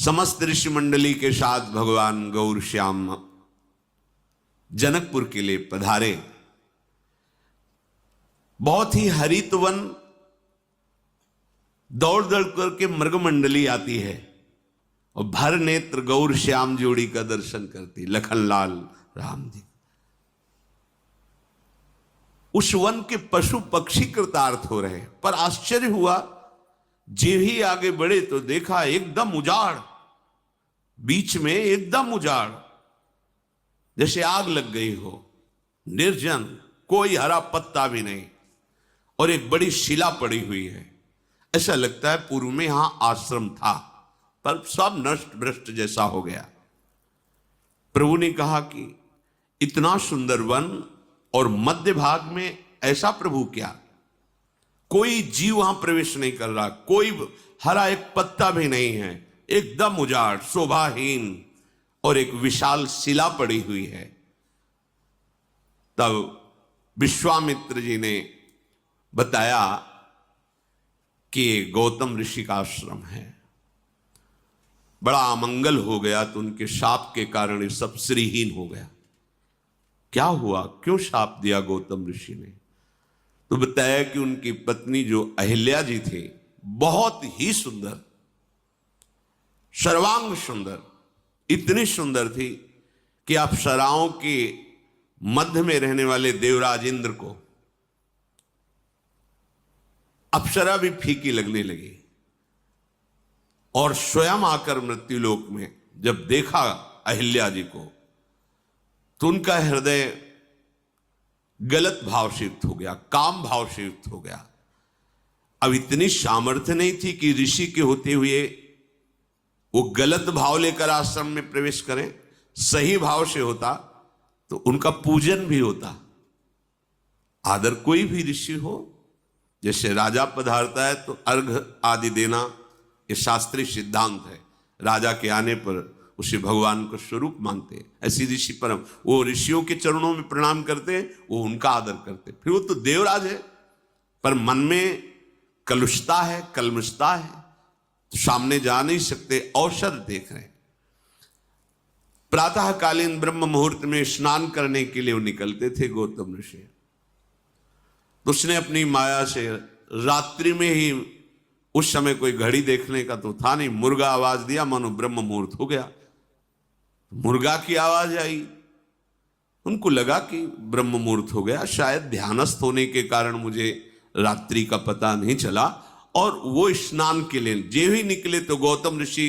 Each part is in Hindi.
समस्त ऋषि मंडली के साथ भगवान गौर श्याम जनकपुर के लिए पधारे। बहुत ही हरित वन, दौड़ दौड़ करके मृग मंडली आती है और भर नेत्र गौर श्याम जोड़ी का दर्शन करती, लखनलाल राम जी। उस वन के पशु पक्षी कृतार्थ हो रहे, पर आश्चर्य हुआ, जे ही आगे बढ़े तो देखा एकदम उजाड़, बीच में एकदम उजाड़, जैसे आग लग गई हो, निर्जन, कोई हरा पत्ता भी नहीं, और एक बड़ी शिला पड़ी हुई है। ऐसा लगता है पूर्व में यहां आश्रम था, पर सब नष्ट भ्रष्ट जैसा हो गया। प्रभु ने कहा कि इतना सुंदर वन और मध्य भाग में ऐसा प्रभु क्या, कोई जीव वहां प्रवेश नहीं कर रहा, कोई हरा एक पत्ता भी नहीं है, एकदम उजाड़, शोभाहीन, और एक विशाल शिला पड़ी हुई है। तब विश्वामित्र जी ने बताया कि गौतम ऋषि का आश्रम है। बड़ा अमंगल हो गया, तो उनके शाप के कारण ये सब श्रीहीन हो गया। क्या हुआ, क्यों शाप दिया गौतम ऋषि ने? तो बताया कि उनकी पत्नी जो अहिल्या जी थी, बहुत ही सुंदर, सर्वांग सुंदर, इतनी सुंदर थी कि अप्सराओं के मध्य में रहने वाले देवराज इंद्र को अप्सरा भी फीकी लगने लगी। और स्वयं आकर मृत्युलोक में जब देखा अहिल्या जी को, तो उनका हृदय गलत भाव से युक्त हो गया, काम भाव से युक्त हो गया। अब इतनी सामर्थ्य नहीं थी कि ऋषि के होते हुए वो गलत भाव लेकर आश्रम में प्रवेश करें। सही भाव से होता तो उनका पूजन भी होता, आदर। कोई भी ऋषि हो, जैसे राजा पधारता है तो अर्घ आदि देना, ये शास्त्रीय सिद्धांत है। राजा के आने पर उसे भगवान को स्वरूप मानते हैं। ऐसी ऋषि परम, वो ऋषियों के चरणों में प्रणाम करते हैं, वो उनका आदर करते हैं। फिर वो तो देवराज है, पर मन में कलुषता है, कलमुषता है, तो सामने जा नहीं सकते, अवसर देख रहे हैं। प्रातःकालीन ब्रह्म मुहूर्त में स्नान करने के लिए वो निकलते थे गौतम ऋषि। तो उसने अपनी माया से रात्रि में ही, उस समय कोई घड़ी देखने का तो था नहीं, मुर्गा आवाज दिया, मानो ब्रह्म मुहूर्त हो गया। मुर्गा की आवाज आई, उनको लगा कि ब्रह्म मुहूर्त हो गया, शायद ध्यानस्थ होने के कारण मुझे रात्रि का पता नहीं चला। और वो स्नान के लिए जे ही निकले तो गौतम ऋषि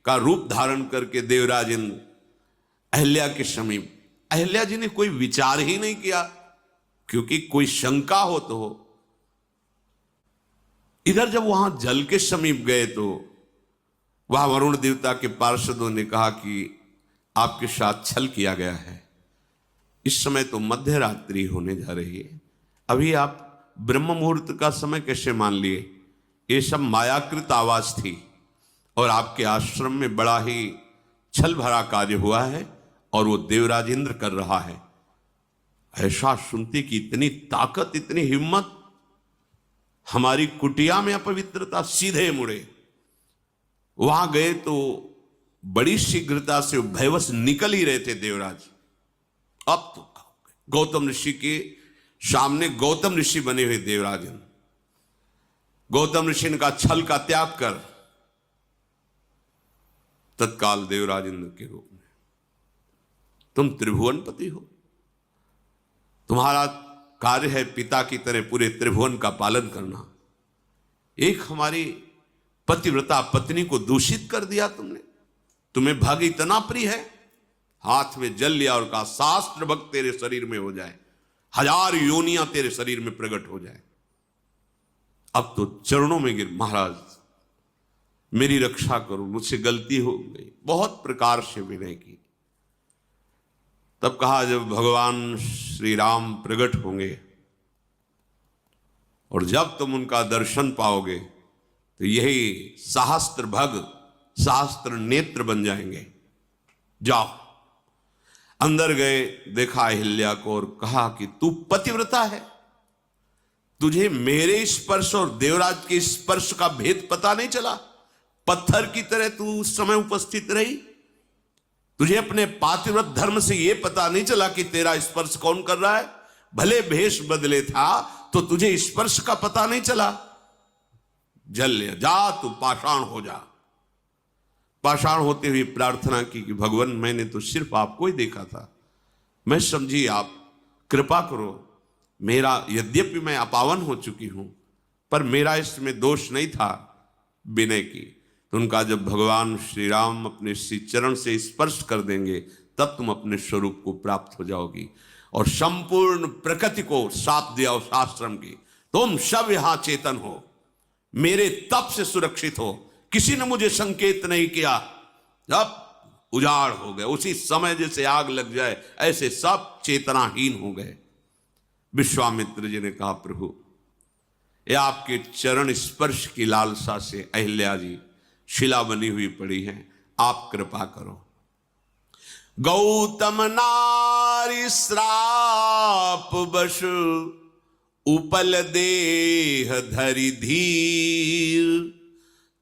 का रूप धारण करके देवराज इंद्र अहिल्या के समीप। अहिल्या जी ने कोई विचार ही नहीं किया, क्योंकि कोई शंका हो तो हो। इधर जब वहां जल के समीप गए तो वहां वरुण देवता के पार्षदों ने कहा कि आपके साथ छल किया गया है। इस समय तो मध्य रात्रि होने जा रही है, अभी आप ब्रह्म मुहूर्त का समय कैसे मान लिए? ये सब मायाकृत आवाज थी, और आपके आश्रम में बड़ा ही छल भरा कार्य हुआ है, और वो देवराज इंद्र कर रहा है। ऐसा सुनती कि इतनी ताकत, इतनी हिम्मत, हमारी कुटिया में अपवित्रता, सीधे मुड़े। वहां गए तो बड़ी शीघ्रता से भयवश निकल ही रहे थे देवराज। अब तो गौतम ऋषि के सामने गौतम ऋषि बने हुए देवराज, गौतम ऋषि ने कहा छल का त्याग कर। तत्काल देवराज इंद्र के रूप में, तुम त्रिभुवनपति हो, तुम्हारा कार्य है पिता की तरह पूरे त्रिभुवन का पालन करना। एक हमारी पतिव्रता पत्नी को दूषित कर दिया तुमने, तुम्हें भग इतना प्रिय है, हाथ में जल लिया और कहा शास्त्र भक्त तेरे शरीर में हो जाए, 1000 योनियां तेरे शरीर में प्रकट हो जाए। अब तो चरणों में गिर, महाराज मेरी रक्षा करो, मुझसे गलती हो गई। बहुत प्रकार से विनय की। तब कहा जब भगवान श्री राम प्रकट होंगे और जब तुम उनका दर्शन पाओगे तो यही सहस्त्र भग, सहस्त्र नेत्र बन जाएंगे। जाओ। अंदर गए, देखा अहिल्या को और कहा कि तू पतिव्रता है, तुझे मेरे स्पर्श और देवराज के स्पर्श का भेद पता नहीं चला? पत्थर की तरह तू उस समय उपस्थित रही। तुझे अपने पातिव्रत धर्म से यह पता नहीं चला कि तेरा स्पर्श कौन कर रहा है। भले भेष बदले था तो तुझे स्पर्श का पता नहीं चला। जल जा, तू पाषाण हो जा। पाषाण होते हुए प्रार्थना की कि भगवान मैंने तो सिर्फ आपको ही देखा था, मैं समझी आप कृपा करो। मेरा यद्यपि मैं अपावन हो चुकी हूं पर मेरा इसमें दोष नहीं था। विनय की तो उनका जब भगवान श्री राम अपने श्री चरण से स्पर्श कर देंगे तब तुम अपने स्वरूप को प्राप्त हो जाओगी। और संपूर्ण प्रकृति को साथ दिया उस आश्रम की, तुम सब यहां चेतन हो, मेरे तप से सुरक्षित हो। किसी ने मुझे संकेत नहीं किया, जब उजाड़ हो गए उसी समय जैसे आग लग जाए ऐसे सब चेतनाहीन हो गए। विश्वामित्र जी ने कहा प्रभु ये आपके चरण स्पर्श की लालसा से अहिल्या जी शिला बनी हुई पड़ी हैं, आप कृपा करो। गौतम नारी श्राप बश उपल देह धरि धीर,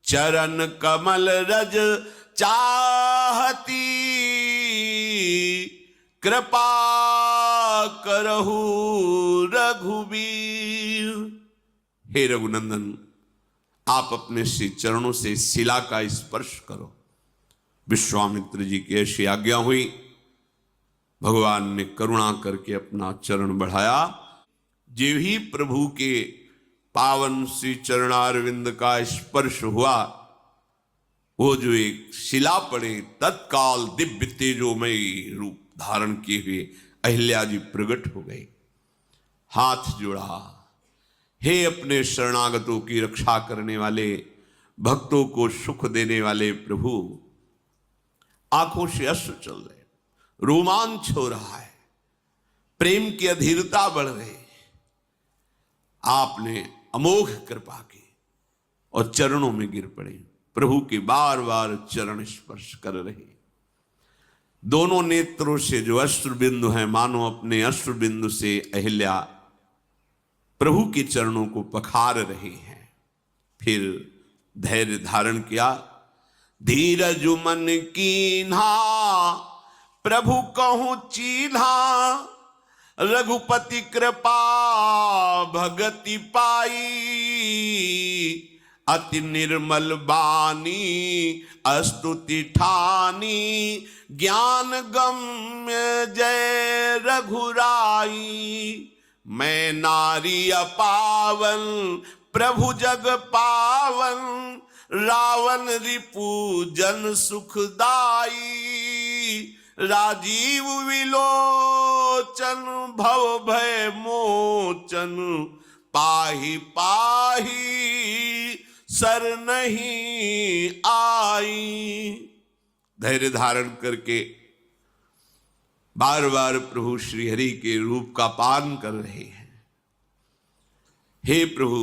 चरण कमल रज चाहती कृपा करहु रघुबीर। हे रघुनंदन आप अपने श्री चरणों से शिला का स्पर्श करो। विश्वामित्र जी की ऐसी आज्ञा हुई। भगवान ने करुणा करके अपना चरण बढ़ाया। जो ही प्रभु के पावन श्री चरणारविंद का स्पर्श हुआ, वो जो एक शिला पड़े तत्काल दिव्य तेजोमयी रूप धारण किए हुए अहिल्या जी प्रकट हो गए। हाथ जोड़ा, हे अपने शरणागतों की रक्षा करने वाले, भक्तों को सुख देने वाले प्रभु। आंखों से अश्रु चल रहे, रोमांच हो रहा है, प्रेम की अधीरता बढ़ रही। आपने अमोघ कृपा की और चरणों में गिर पड़े। प्रभु के बार बार चरण स्पर्श कर रहे। दोनों नेत्रों से जो अश्रु बिंदु हैं, मानो अपने अश्रु बिंदु से अहिल्या प्रभु के चरणों को पखार रहे हैं। फिर धैर्य धारण किया। धीरज मन कीन्हा प्रभु कहूं चीन्हा, रघुपति कृपा भगति पाई। अति निर्मल बानी स्तुति ठानी, ज्ञान गम्य जय रघुराई। मैं नारी अपावन प्रभु जग पावन, रावण रिपु जन सुखदाई। राजीव विलोचन भव भय मोचन, पाहि पाहि सर नहीं आई। धैर्य धारण करके बार बार प्रभु श्री हरि के रूप का पान कर रहे हैं। हे प्रभु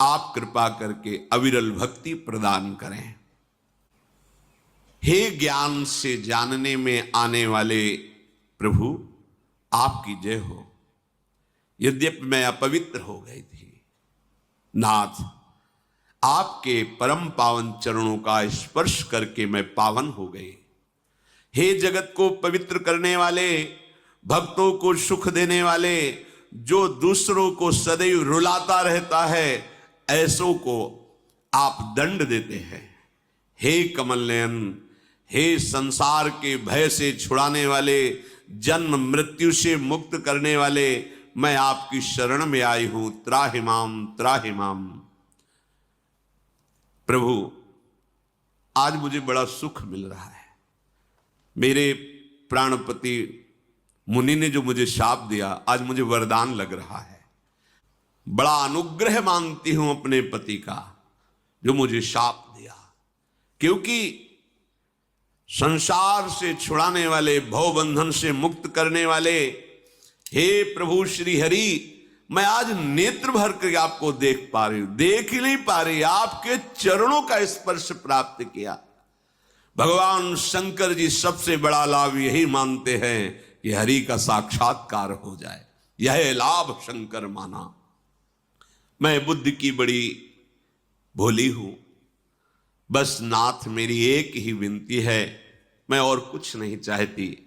आप कृपा करके अविरल भक्ति प्रदान करें। हे ज्ञान से जानने में आने वाले प्रभु आपकी जय हो। यद्यपि मैं अपवित्र हो गई थी, नाथ आपके परम पावन चरणों का स्पर्श करके मैं पावन हो गई। हे जगत को पवित्र करने वाले, भक्तों को सुख देने वाले, जो दूसरों को सदैव रुलाता रहता है, ऐसों को आप दंड देते हैं। हे कमल नयन, हे संसार के भय से छुड़ाने वाले, जन्म मृत्यु से मुक्त करने वाले, मैं आपकी शरण में आई हूं। त्राहि माम त्राहि माम। प्रभु आज मुझे बड़ा सुख मिल रहा है। मेरे प्राणपति मुनि ने जो मुझे शाप दिया, आज मुझे वरदान लग रहा है। बड़ा अनुग्रह मानती हूं अपने पति का जो मुझे शाप दिया, क्योंकि संसार से छुड़ाने वाले, भवबंधन से मुक्त करने वाले, हे प्रभु श्री हरि, मैं आज नेत्र भर कर आपको देख पा रही हूं, देख ही नहीं पा रही, आपके चरणों का स्पर्श प्राप्त किया। भगवान शंकर जी सबसे बड़ा लाभ यही मानते हैं कि हरि का साक्षात्कार हो जाए, यह लाभ शंकर माना। मैं बुद्धि की बड़ी भोली हूं, बस नाथ मेरी एक ही विनती है, मैं और कुछ नहीं चाहती।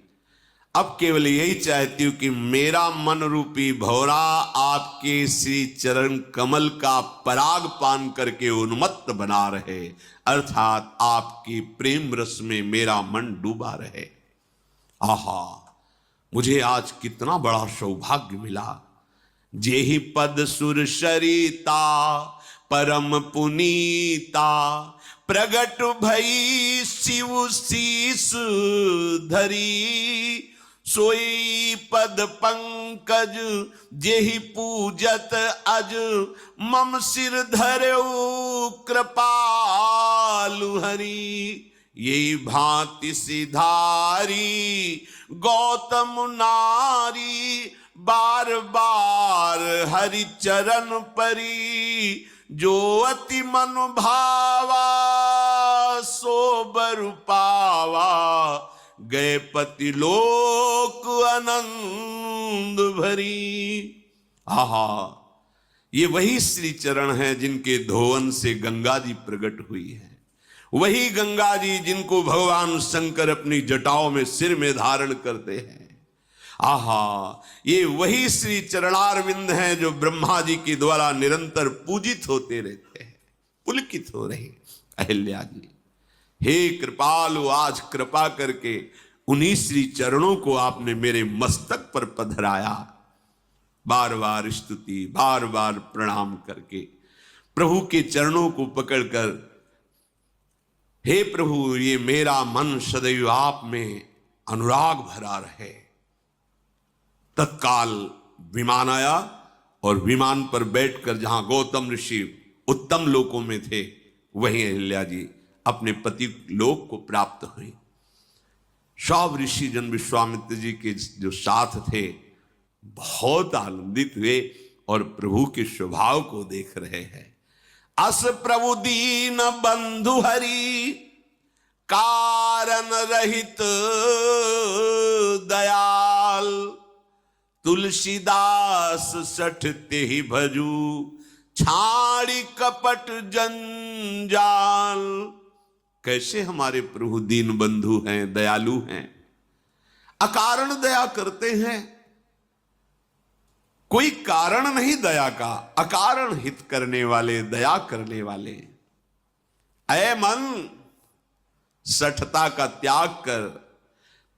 अब केवल यही चाहती हूं कि मेरा मन रूपी भौरा आपके श्री चरण कमल का पराग पान करके उन्मत्त बना रहे, अर्थात आपकी प्रेम रस में मेरा मन डूबा रहे। आहा, मुझे आज कितना बड़ा सौभाग्य मिला। जेहि पद सुर सरिता परम पुनीता, प्रगट भई शिव शीस धरी। सोई पद पंकज जेहि पूजत अज, मम सिर धरऊ कृपालु हरि। यही भांति सिधारी गौतम नारी, बार बार हरि चरण परी। जो अति मन भावा सो बर पावा, गए पति लोक आनंद भरी। आहा, ये वही श्री चरण है जिनके धोवन से गंगा जी प्रकट हुई है। वही गंगा जी जिनको भगवान शंकर अपनी जटाओं में सिर में धारण करते हैं। आहा, ये वही श्री चरणारविंद हैं जो ब्रह्मा जी के द्वारा निरंतर पूजित होते रहते हैं। पुलकित हो रही अहिल्या जी। हे कृपालु, आज कृपा करके उन्हीं श्री चरणों को आपने मेरे मस्तक पर पधराया। बार बार स्तुति, बार बार प्रणाम करके प्रभु के चरणों को पकड़कर, हे प्रभु, ये मेरा मन सदैव आप में अनुराग भरा रहे। तत्काल विमान आया और विमान पर बैठकर जहां गौतम ऋषि उत्तम लोकों में थे, वहीं अहिल्या जी अपने पति लोक को प्राप्त हुई। सब ऋषि जन विश्वामित्र जी के जो साथ थे बहुत आनंदित हुए और प्रभु के स्वभाव को देख रहे हैं। अस प्रभु दीन बंधु हरि, कारण रहित दयाल। तुलसीदास सठ तेहि भजू, छाड़ी कपट जंजाल। कैसे हमारे प्रभु दीन बंधु हैं, दयालु हैं, अकारण दया करते हैं। कोई कारण नहीं दया का, अकारण हित करने वाले, दया करने वाले। ऐ मन, सठता का त्याग कर,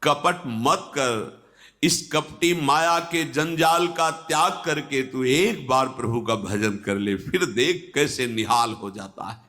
कपट मत कर। इस कपटी माया के जंजाल का त्याग करके तू एक बार प्रभु का भजन कर ले, फिर देख कैसे निहाल हो जाता है।